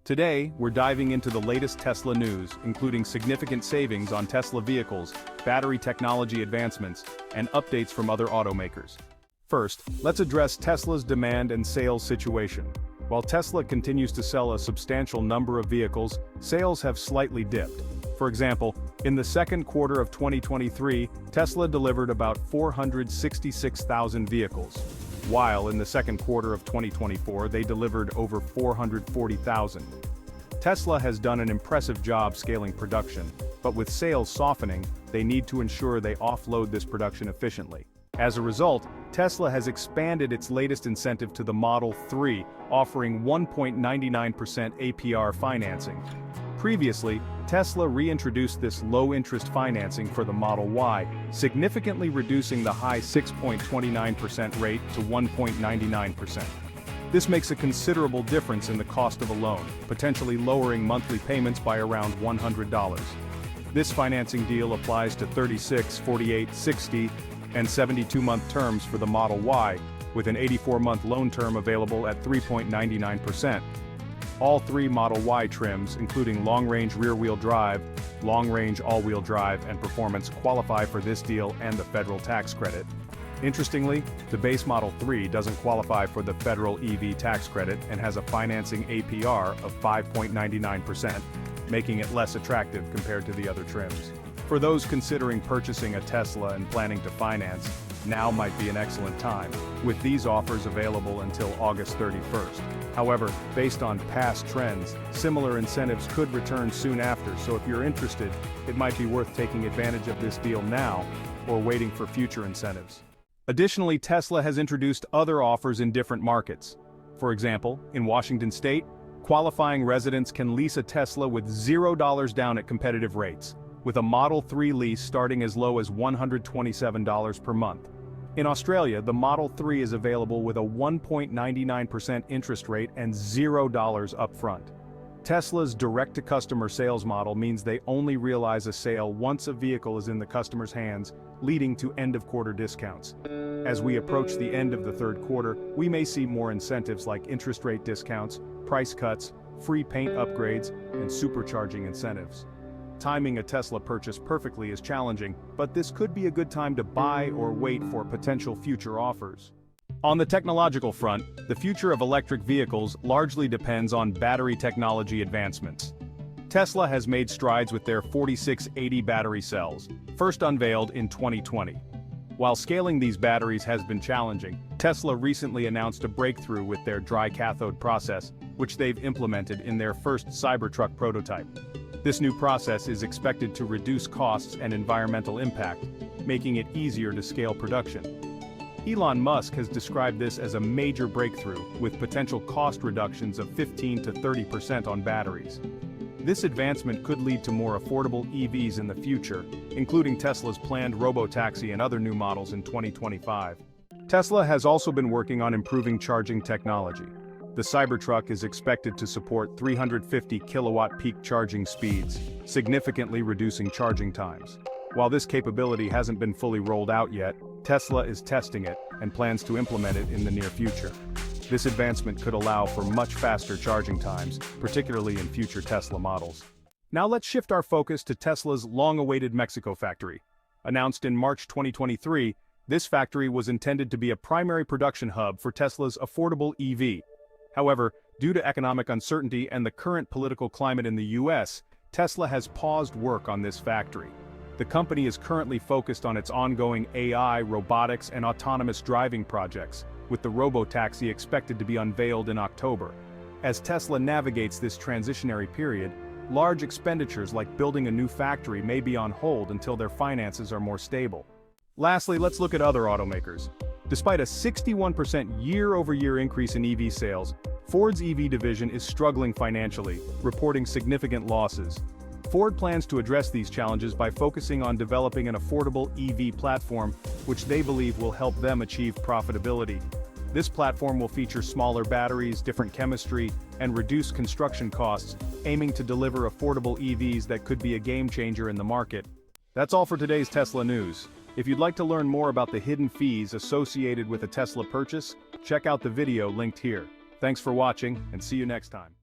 Today, we're diving into the latest Tesla news, including significant savings on Tesla vehicles, battery technology advancements, and updates from other automakers. First, let's address Tesla's demand and sales situation. While Tesla continues to sell a substantial number of vehicles, sales have slightly dipped. For example, in the second quarter of 2023, Tesla delivered about 466,000 vehicles, while in the second quarter of 2024 they delivered over 440,000. Tesla has done an impressive job scaling production, but with sales softening, they need to ensure they offload this production efficiently. As a result, Tesla has expanded its latest incentive to the Model 3, offering 1.99% APR financing. Previously, Tesla reintroduced this low-interest financing for the Model Y, significantly reducing the high 6.29% rate to 1.99%. This makes a considerable difference in the cost of a loan, potentially lowering monthly payments by around $100. This financing deal applies to 36, 48, 60, and 72-month terms for the Model Y, with an 84-month loan term available at 3.99%. All three Model Y trims, including long-range rear-wheel drive, long-range all-wheel drive, and performance, qualify for this deal and the federal tax credit. Interestingly, the base Model 3 doesn't qualify for the federal EV tax credit and has a financing APR of 5.99%, making it less attractive compared to the other trims. For those considering purchasing a Tesla and planning to finance, now might be an excellent time, with these offers available until August 31st. However, based on past trends, similar incentives could return soon after, so if you're interested, it might be worth taking advantage of this deal now, or waiting for future incentives. Additionally, Tesla has introduced other offers in different markets. For example, in Washington State, qualifying residents can lease a Tesla with $0 down at competitive rates, with a Model 3 lease starting as low as $127 per month. In Australia, the Model 3 is available with a 1.99% interest rate and $0 upfront. Tesla's direct-to-customer sales model means they only realize a sale once a vehicle is in the customer's hands, leading to end-of-quarter discounts. As we approach the end of the third quarter, we may see more incentives like interest rate discounts, price cuts, free paint upgrades, and supercharging incentives. Timing a Tesla purchase perfectly is challenging, but this could be a good time to buy or wait for potential future offers. On the technological front, the future of electric vehicles largely depends on battery technology advancements. Tesla has made strides with their 4680 battery cells, first unveiled in 2020. While scaling these batteries has been challenging, Tesla recently announced a breakthrough with their dry cathode process, which they've implemented in their first Cybertruck prototype. This new process is expected to reduce costs and environmental impact, making it easier to scale production. Elon Musk has described this as a major breakthrough, with potential cost reductions of 15 to 30% on batteries. This advancement could lead to more affordable EVs in the future, including Tesla's planned robotaxi and other new models in 2025. Tesla has also been working on improving charging technology. The Cybertruck is expected to support 350 kilowatt peak charging speeds, significantly reducing charging times. While this capability hasn't been fully rolled out yet, Tesla is testing it and plans to implement it in the near future. This advancement could allow for much faster charging times, particularly in future Tesla models. Now let's shift our focus to Tesla's long-awaited Mexico factory. Announced in March 2023, this factory was intended to be a primary production hub for Tesla's affordable EV. However, due to economic uncertainty and the current political climate in the US, Tesla has paused work on this factory. The company is currently focused on its ongoing AI, robotics, and autonomous driving projects, with the robotaxi expected to be unveiled in October. As Tesla navigates this transitionary period, large expenditures like building a new factory may be on hold until their finances are more stable. Lastly, let's look at other automakers. Despite a 61% year-over-year increase in EV sales, Ford's EV division is struggling financially, reporting significant losses. Ford plans to address these challenges by focusing on developing an affordable EV platform, which they believe will help them achieve profitability. This platform will feature smaller batteries, different chemistry, and reduced construction costs, aiming to deliver affordable EVs that could be a game-changer in the market. That's all for today's Tesla news. If you'd like to learn more about the hidden fees associated with a Tesla purchase, check out the video linked here. Thanks for watching, and see you next time.